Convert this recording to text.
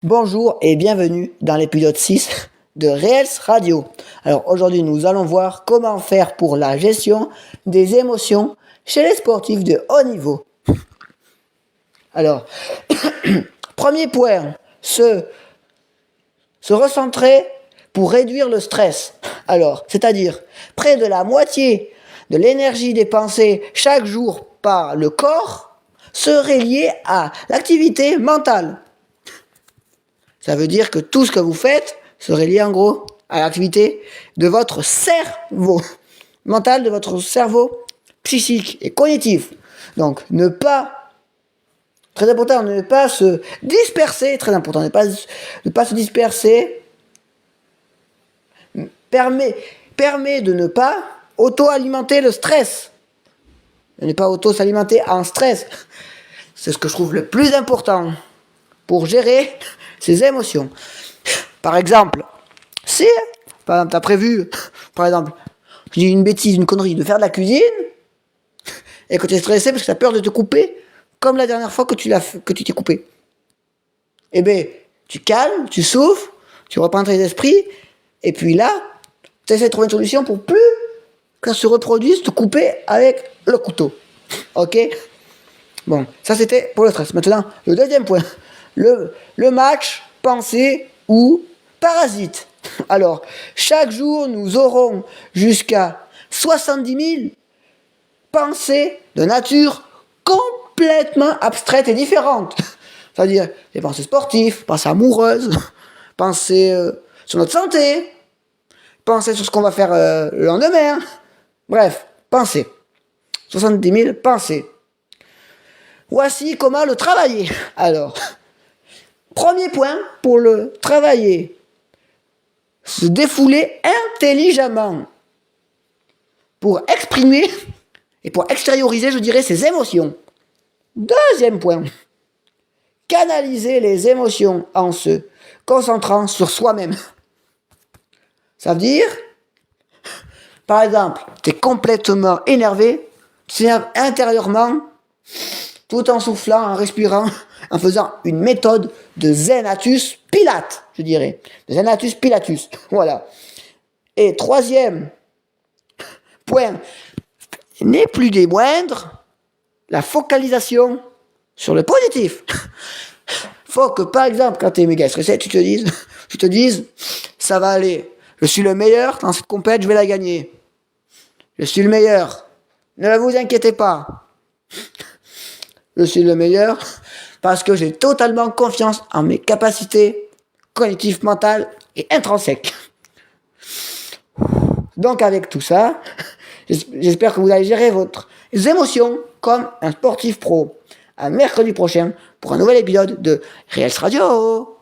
Bonjour et bienvenue dans l'épisode 6 de Reels Radio. Alors aujourd'hui nous allons voir comment faire pour la gestion des émotions chez les sportifs de haut niveau. Alors, premier point, se recentrer pour réduire le stress. Alors, c'est-à-dire près de la moitié de l'énergie dépensée chaque jour par le corps serait liée à l'activité mentale. Ça veut dire que tout ce que vous faites serait lié en gros à l'activité de votre cerveau mental, de votre cerveau psychique et cognitif. Donc très important, ne pas se disperser, très important, ne pas se disperser, permet de ne pas auto-alimenter le stress, de ne pas auto-s'alimenter en stress. C'est ce que je trouve le plus important pour gérer ses émotions. Par exemple, si tu as prévu, par exemple, je dis une bêtise, une connerie, de faire de la cuisine, et que tu es stressé parce que tu as peur de te couper, comme la dernière fois que tu t'es coupé. Eh bien, tu calmes, tu souffles, tu reprends tes esprits, et puis là, tu essaies de trouver une solution pour plus que ça se reproduise, te couper avec le couteau. Ok ? Bon, ça c'était pour le stress. Maintenant, le deuxième point. Le match, pensée ou parasite. Alors, chaque jour, nous aurons jusqu'à 70 000 pensées de nature complètement abstraites et différentes. C'est-à-dire des pensées sportives, pensées amoureuses, pensées sur notre santé, pensées sur ce qu'on va faire le lendemain. Bref, pensées. 70 000 pensées. Voici comment le travailler. Alors, premier point pour le travailler, se défouler intelligemment pour exprimer et pour extérioriser, je dirais, ses émotions. Deuxième point, canaliser les émotions en se concentrant sur soi-même. Ça veut dire, par exemple, tu es complètement énervé, tu t'énerves intérieurement, tout en soufflant, en respirant, en faisant une méthode de Zenatus Pilate, je dirais. De Zenatus Pilatus, voilà. Et troisième point, n'est plus des moindres, la focalisation sur le positif. Faut que, par exemple, quand tu es méga stressé, tu te dises, ça va aller. Je suis le meilleur dans cette compète, je vais la gagner. Je suis le meilleur. Ne vous inquiétez pas. Je suis le meilleur parce que j'ai totalement confiance en mes capacités cognitives, mentales et intrinsèques. Donc avec tout ça, j'espère que vous allez gérer votre émotions comme un sportif pro. À mercredi prochain pour un nouvel épisode de Reels Radio.